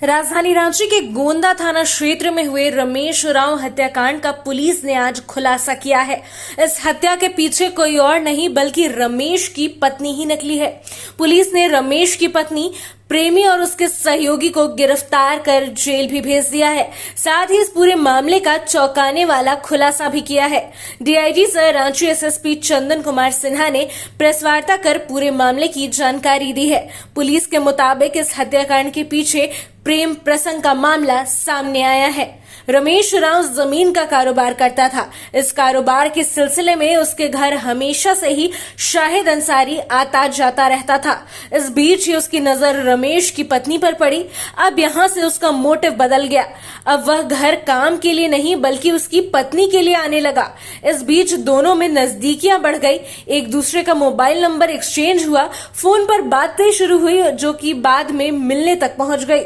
राजधानी रांची के गोंदा थाना क्षेत्र में हुए रमेश उरांव हत्याकांड का पुलिस ने आज खुलासा किया है। इस हत्या के पीछे कोई और नहीं बल्कि रमेश की पत्नी ही निकली है। पुलिस ने रमेश की पत्नी प्रेमी और उसके सहयोगी को गिरफ्तार कर जेल भी भेज दिया है। साथ ही इस पूरे मामले का चौंकाने वाला खुलासा भी किया है। DIG sir Ranchi SSP Chandan Kumar Sinha ने प्रेस वार्ता कर पूरे मामले की जानकारी दी है। पुलिस के मुताबिक इस हत्याकांड के पीछे प्रेम प्रसंग का मामला सामने आया है। रमेश उरांव जमीन का कारोबार करता था। इस कारोबार के सिलसिले में उसके घर हमेशा से ही शाहिद अंसारी आता जाता रहता था। इस बीच ही उसकी नजर रमेश की पत्नी पर पड़ी। अब यहां से उसका मोटिव बदल गया। अब वह घर काम के लिए नहीं बल्कि उसकी पत्नी के लिए आने लगा। इस बीच दोनों में नजदीकियां बढ़ गई। एक दूसरे का मोबाइल नंबर एक्सचेंज हुआ। फोन पर बातें शुरू हुई जो कि बाद में मिलने तक पहुंच गई।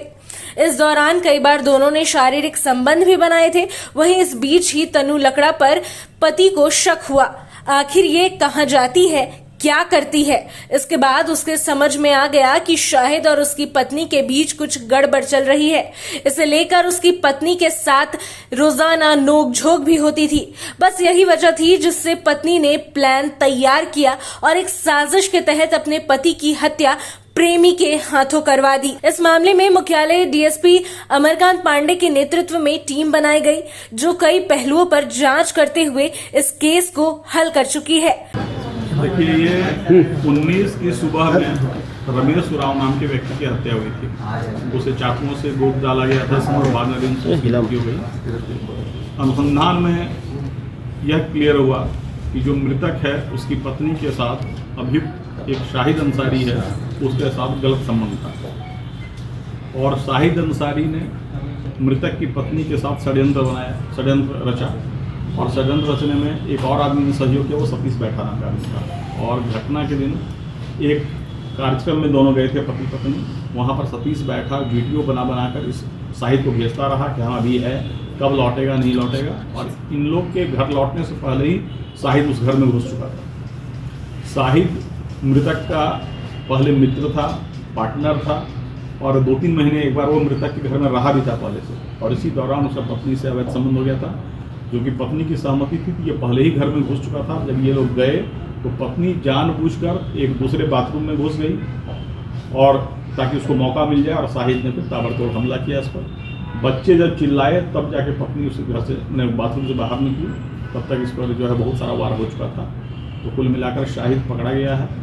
इस दौरान कई बार दोनों ने शारीरिक संबंध भी बनाए थे। वहीं इस बीच ही तनु लकड़ा पर पति को शक हुआ। आखिर ये कहां जाती है, क्या करती है? इसके बाद उसके समझ में आ गया कि शाहिद और उसकी पत्नी के बीच कुछ गड़बड़ चल रही है। इसे लेकर उसकी पत्नी के साथ रोजाना नोकझोंक भी होती थी। बस यही वजह थी जिससे पत्नी ने प्लान तैयार किया और एक साजिश के तहत अपने पति की हत्या प्रेमी के हाथों करवा दी। इस मामले में मुख्यालय डीएसपी अमरकांत पांडे के नेतृत्व में टीम बनाई गई, जो कई पहलुओं पर जांच करते हुए इस केस को हल कर चुकी है। देखिए, ये 19 की सुबह में रमेश उरांव नाम के व्यक्ति की हत्या हुई थी। उसे चाकुओं से गोद डाला गया था और बाद में उसकी मृत्यु हुई। अनुसंधान में यह क्लियर हुआ कि जो मृतक है उसकी पत्नी के साथ अभियुक्त एक शाहिद अंसारी है, उसके साथ गलत संबंध था और शाहिद अंसारी ने मृतक की पत्नी के साथ षड्यंत्र रचा और षड्यंत्र रचने में एक और आदमी ने सहयोग किया, वो सतीश बैठा नाम का आदमी था। और घटना के दिन एक कार्यक्रम में दोनों गए थे पति पत्नी। वहाँ पर सतीश बैठा वीडियो बनाकर इस शाहिद को भेजता रहा कि हाँ अभी है, कब लौटेगा नहीं लौटेगा। और इन लोग के घर लौटने से पहले ही शाहिद उस घर में घुस चुका था। शाहिद मृतक का पहले मित्र था, पार्टनर था और 2-3 महीने एक बार वो मृतक के घर में रहा भी था पहले से। और इसी दौरान उसका पत्नी से अवैध संबंध हो गया था, जो कि पत्नी की सहमति थी कि ये पहले ही घर में घुस चुका था। जब ये लोग गए तो पत्नी जानबूझकर एक दूसरे बाथरूम में घुस गई और ताकि उसको मौका मिल जाए, और शाहिद ने फिर ताबड़तोड़ हमला किया इस पर। बच्चे जब चिल्लाए तब जाके पत्नी उस घर से बाथरूम से बाहर निकली। तब तक इस पर जो है बहुत सारा वार हो चुका था। तो कुल मिलाकर शाहिद पकड़ा गया है।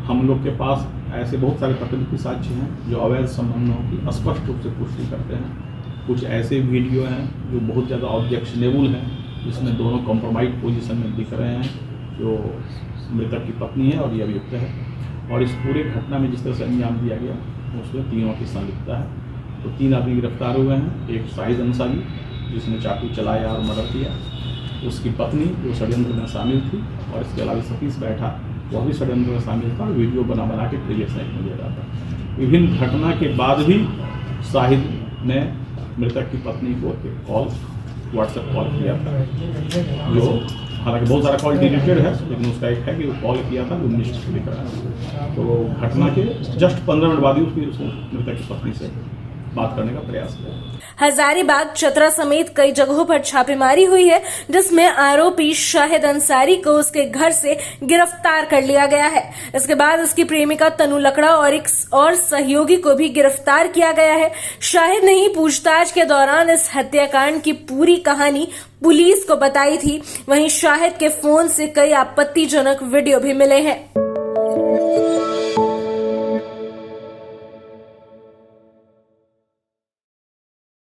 हम लोग के पास ऐसे बहुत सारे प्रतिलिपि साक्ष्य हैं जो अवैध संबंधों की स्पष्ट रूप से पुष्टि करते हैं। कुछ ऐसे वीडियो हैं जो बहुत ज़्यादा ऑब्जेक्शनेबल हैं, जिसमें दोनों कॉम्प्रोमाइज पोजीशन में दिख रहे हैं, जो मृतक की पत्नी है और ये अभियुक्त है। और इस पूरे घटना में जिस तरह से अंजाम दिया गया उसमें तीनों की संलिप्तता है। तो 3 आदमी गिरफ्तार हुए हैं। एक शाहिद अंसारी जिसने चाकू चलाया और मर्डर किया, उसकी पत्नी जो षड्यंत्र में शामिल थी, और इसके अलावा सतीश बैठा वह भी षड्यंत्र में शामिल था और वीडियो बना के प्रीवियस नाइट में दे रहा था। विभिन्न घटना के बाद भी शाहिद ने मृतक की पत्नी को एक कॉल, व्हाट्सएप कॉल किया था, जो हालांकि बहुत सारा कॉल डिलीटेड है, लेकिन उसका एक है कि वो कॉल किया था जो मिस्टर लिख रहा है। तो घटना के जस्ट 15 मिनट बाद ही उसने मृतक की पत्नी से बात करने का प्रयास किया। हजारीबाग, चतरा समेत कई जगहों पर छापेमारी हुई है, जिसमें आरोपी शाहिद अंसारी को उसके घर से गिरफ्तार कर लिया गया है। इसके बाद उसकी प्रेमिका तनु लकड़ा और एक और सहयोगी को भी गिरफ्तार किया गया है। शाहिद ने ही पूछताछ के दौरान इस हत्याकांड की पूरी कहानी पुलिस को बताई थी। वहीं शाहिद के फोन से कई आपत्तिजनक वीडियो भी मिले हैं।